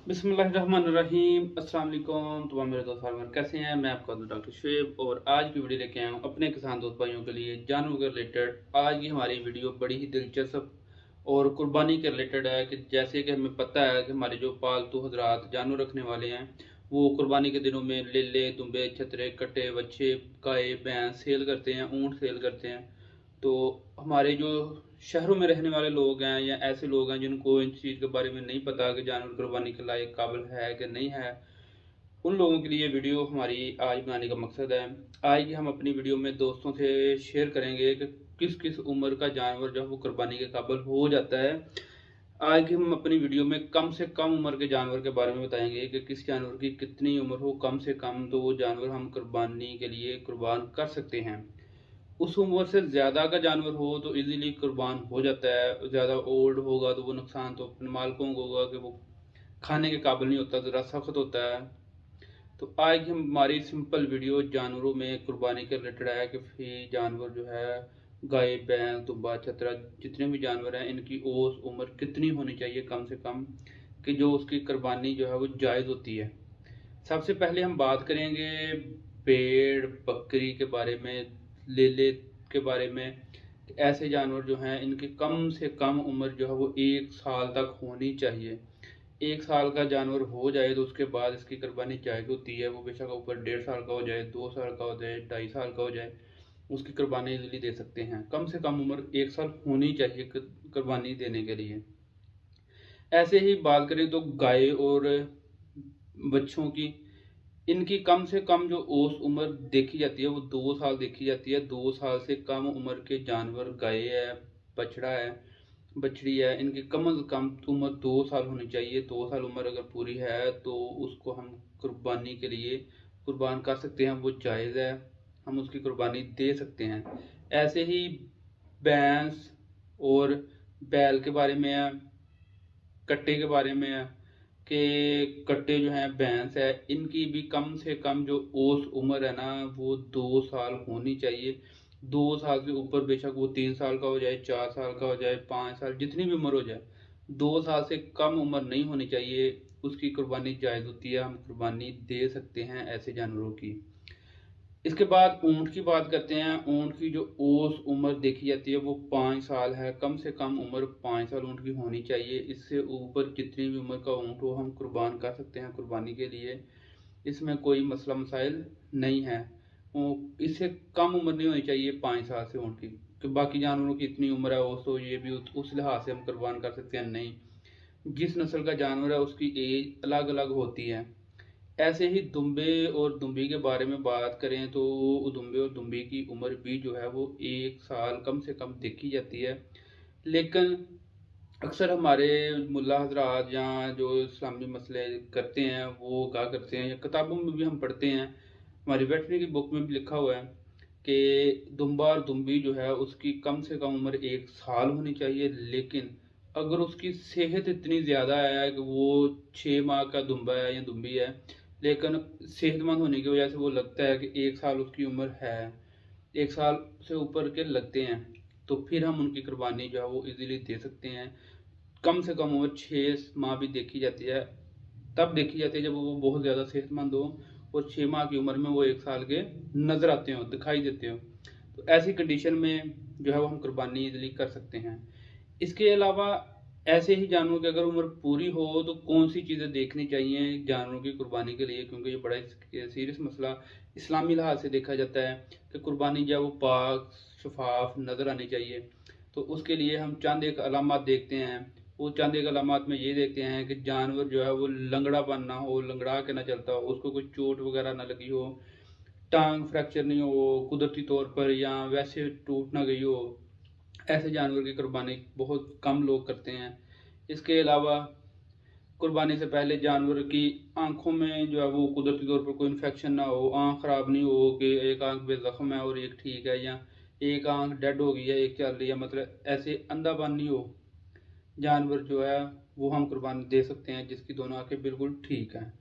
बिस्मिल्लाहिर्रहमानिर्रहीम। अस्सलाम वालेकुम। तो मेरे दोस्त फार्मर कैसे हैं? मैं आपका दोस्त डॉक्टर शुएब और आज की वीडियो लेके आया हूँ अपने किसान दोस्त भाइयों के लिए जानवरों के रिलेटेड। आज की हमारी वीडियो बड़ी ही दिलचस्प और कुर्बानी के रिलेटेड है कि जैसे कि हमें पता है कि हमारे जो पालतू हजरात जानवर रखने वाले हैं वो कुर्बानी के दिनों में लेले, दुम्बे, छतरे, कट्टे, बच्चे, गाय, भैंस सेल करते हैं, ऊँट सेल करते हैं। तो हमारे जो शहरों में रहने वाले लोग हैं या ऐसे लोग हैं जिनको इन चीज़ के बारे में नहीं पता कि जानवर कुर्बानी के लायक काबिल है कि नहीं है, उन लोगों के लिए वीडियो हमारी आज बनाने का मकसद है। आज की हम अपनी वीडियो में दोस्तों से शेयर करेंगे कि किस किस उम्र का जानवर जो है वो कुर्बानी के काबिल हो जाता है। आज की हम अपनी वीडियो में कम से कम उम्र के जानवर के बारे में बताएंगे कि किस जानवर की कितनी उम्र हो कम से कम तो वो जानवर हम कुर्बानी के लिए कुर्बान कर सकते हैं। उस उम्र से ज़्यादा का जानवर हो तो इजीली कुर्बान हो जाता है। ज़्यादा ओल्ड होगा तो वो नुकसान तो अपने मालिकों को होगा कि वो खाने के काबिल नहीं होता, ज़रा सख्त होता है। तो आज की हमारी सिंपल वीडियो जानवरों में कुर्बानी के रिलेटेड है कि फिर जानवर जो है गाय, भैंस, दुम्बा, चतरा, जितने भी जानवर हैं इनकी औसत उम्र कितनी होनी चाहिए कम से कम कि जो उसकी कुर्बानी जो है वो जायज़ होती है। सबसे पहले हम बात करेंगे भेड़ बकरी के बारे में, लेले के बारे में। ऐसे जानवर जो हैं इनकी कम से कम उम्र जो है वो 1 साल तक होनी चाहिए। 1 साल का जानवर हो जाए तो उसके बाद इसकी कुर्बानी जायज़ होती है। वो बेशक ऊपर 1.5 साल का हो जाए, 2 साल का हो जाए, 2.5 साल का हो जाए, उसकी कुर्बानी इजीली दे सकते हैं। कम से कम उम्र 1 साल होनी चाहिए कुर्बानी देने के लिए। ऐसे ही बात करें तो गाय और बच्चों की, इनकी कम से कम जो औसत उम्र देखी जाती है वो 2 साल देखी जाती है। 2 साल से कम उम्र के जानवर गाय है, बछड़ा है, बछड़ी है, इनकी कम से कम उम्र 2 साल होनी चाहिए। 2 साल उम्र अगर पूरी है तो उसको हम कुर्बानी के लिए कुर्बान कर सकते हैं, वो जायज़ है, हम उसकी कुर्बानी दे सकते हैं। ऐसे ही भैंस और बैल के बारे में है, कट्टे के बारे में है कि कट्टे जो हैं भैंस है इनकी भी कम से कम जो औसत उम्र है ना वो 2 साल होनी चाहिए। 2 साल से ऊपर बेशक वो 3 साल का हो जाए, 4 साल का हो जाए, 5 साल, जितनी भी उम्र हो जाए, 2 साल से कम उम्र नहीं होनी चाहिए। उसकी कुर्बानी जायज़ होती है, हम कुर्बानी दे सकते हैं ऐसे जानवरों की। इसके बाद ऊँट की बात करते हैं। ऊँट की जो औसत उम्र देखी जाती है वो 5 साल है। कम से कम उम्र 5 साल ऊँट की होनी चाहिए। इससे ऊपर जितनी भी उम्र का ऊँट हो हम कुर्बान कर सकते हैं कुर्बानी के लिए, इसमें कोई मसला मसाइल नहीं है। इससे कम उम्र नहीं होनी चाहिए 5 साल से ऊँट की, कि बाकी जानवरों की इतनी उम्र है वो तो ये भी उस लिहाज से हम कुर्बान कर सकते हैं, नहीं। जिस नस्ल का जानवर है उसकी एज अलग अलग होती है। ऐसे ही दुम्बे और दुम्बी के बारे में बात करें तो दुम्बे और दुम्बी की उम्र भी जो है वो 1 साल कम से कम देखी जाती है। लेकिन अक्सर हमारे मुल्ला हजरात या जो इस्लामी मसले करते हैं वो क्या करते हैं, या किताबों में भी हम पढ़ते हैं, हमारी वेटनरी की बुक में भी लिखा हुआ है कि दुम्बा और दुम्बी जो है उसकी कम से कम उम्र 1 साल होनी चाहिए। लेकिन अगर उसकी सेहत इतनी ज़्यादा है कि वो 6 माह का दुम्बा है या दुम्बी है, लेकिन सेहतमंद होने की वजह से वो लगता है कि 1 साल उसकी उम्र है, 1 साल से ऊपर के लगते हैं, तो फिर हम उनकी कुर्बानी जो है वो इजीली दे सकते हैं। कम से कम उम्र 6 माह भी देखी जाती है, तब देखी जाती है जब वो बहुत ज़्यादा सेहतमंद हो और 6 माह की उम्र में वो 1 साल के नज़र आते हो, दिखाई देते हो। तो ऐसी कंडीशन में जो है वो हम कुर्बानी इजीली कर सकते हैं। इसके अलावा ऐसे ही जानवरों की अगर उम्र पूरी हो तो कौन सी चीज़ें देखनी चाहिए जानवरों की कुर्बानी के लिए, क्योंकि ये बड़ा सीरियस मसला इस्लामी लिहाज से देखा जाता है कि कुर्बानी जो है वो पाक शफाफ नज़र आनी चाहिए। तो उसके लिए हम चंद एक अलामत देखते हैं। वो चंद एक अलामत में ये देखते हैं कि जानवर जो है वो लंगड़ापन ना हो, लंगड़ा के ना चलता हो, उसको कोई चोट वगैरह ना लगी हो, टांग फ्रैक्चर नहीं हो कुदरती तौर पर या वैसे टूट ना गई हो। ऐसे जानवर की कुर्बानी बहुत कम लोग करते हैं। इसके अलावा कुर्बानी से पहले जानवर की आंखों में जो है वो कुदरती तौर पर कोई इन्फेक्शन ना हो, आंख खराब नहीं हो कि एक आंख में जख्म है और एक ठीक है, या एक आंख डेड हो गई है एक चल रही है, मतलब ऐसे अंधापन नहीं हो। जानवर जो है वो हम कुर्बानी दे सकते हैं जिसकी दोनों आंखें बिल्कुल ठीक हैं।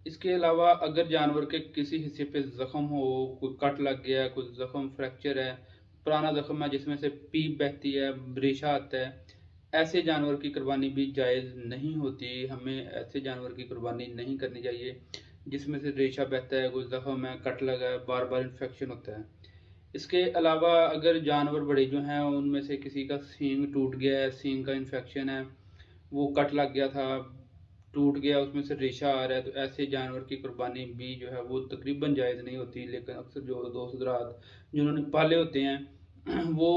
इसके अलावा अगर जानवर के किसी हिस्से पे जख्म हो, कोई कट लग गया है, कोई जख्म फ्रैक्चर है, पुराना जख्म है जिसमें से पीप बहती है, रेशा आता है, ऐसे जानवर की कुर्बानी भी जायज़ नहीं होती। हमें ऐसे जानवर की कुर्बानी नहीं करनी चाहिए जिसमें से रेशा बहता है, कोई ज़ख्म है, कट लगा है, बार बार इन्फेक्शन होता है। इसके अलावा अगर जानवर बड़े जो हैं उनमें से किसी का सींग टूट गया है, सींग का इन्फेक्शन है, वो कट लग गया था, टूट गया, उसमें से रेशा आ रहा है, तो ऐसे जानवर की कुर्बानी भी जो है वो तकरीबन जायज़ नहीं होती। लेकिन अक्सर जो दोस्त हज़रात जिन्होंने पाले होते हैं वो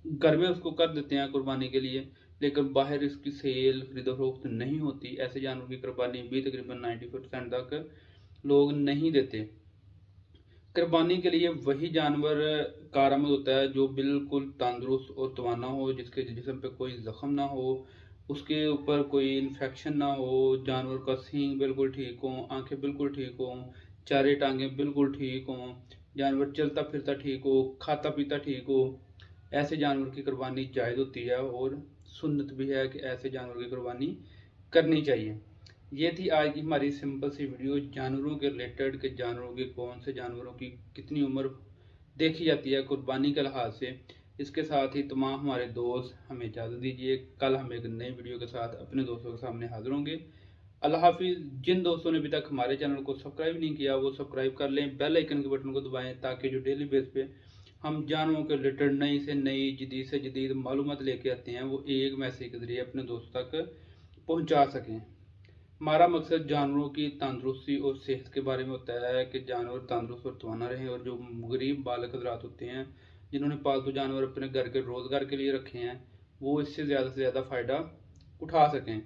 घर में उसको कर देते हैं कुर्बानी के लिए, लेकिन बाहर इसकी सेल खरीदो फरोख्त नहीं होती। ऐसे जानवर की कुर्बानी भी तकरीबन 90% तक लोग नहीं देते। कुर्बानी के लिए वही जानवर कारआमद होता है जो बिल्कुल तंदुरुस्त और तवाना हो, जिसके जिस्म पे कोई ज़ख्म ना हो, उसके ऊपर कोई इन्फेक्शन ना हो, जानवर का सींग बिल्कुल ठीक हो, आंखें बिल्कुल ठीक हों, चारे टांगें बिल्कुल ठीक हों, जानवर चलता फिरता ठीक हो, खाता पीता ठीक हो। ऐसे जानवर की कुर्बानी जायज़ होती है और सुन्नत भी है कि ऐसे जानवर की कुर्बानी करनी चाहिए। ये थी आज की हमारी सिंपल सी वीडियो जानवरों के रिलेटेड, कि जानवरों के कौन से जानवरों की कितनी उम्र देखी जाती है कुर्बानी के लिहाज से। इसके साथ ही तमाम हमारे दोस्त हमें इजाज़त दीजिए। कल हम एक नई वीडियो के साथ अपने दोस्तों के सामने हाजिर होंगे। अल्लाह हाफिज़। जिन दोस्तों ने अभी तक हमारे चैनल को सब्सक्राइब नहीं किया वो सब्सक्राइब कर लें, बेल आइकन के बटन को दबाएं, ताकि जो डेली बेस पे हम जानवरों के रिलेटेड नई से नई, जदीद से जदीद मालूमात लेके आते हैं, वो एक मैसेज के ज़रिए अपने दोस्तों तक पहुँचा सकें। हमारा मकसद जानवरों की तंदुरुस्ती और सेहत के बारे में होता है कि जानवर तंदुरुस्त और तवाना रहें, और जो गरीब बालक हज़रात होते हैं जिन्होंने पालतू जानवर अपने घर के रोज़गार के लिए रखे हैं, वो इससे ज़्यादा से ज़्यादा फ़ायदा उठा सकें।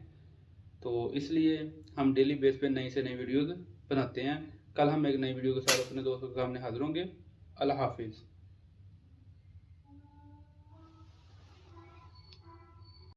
तो इसलिए हम डेली बेस पे नई से नई वीडियोज़ बनाते हैं। कल हम एक नई वीडियो के साथ अपने दोस्तों के सामने हाजिर होंगे। अल्लाह हाफिज़।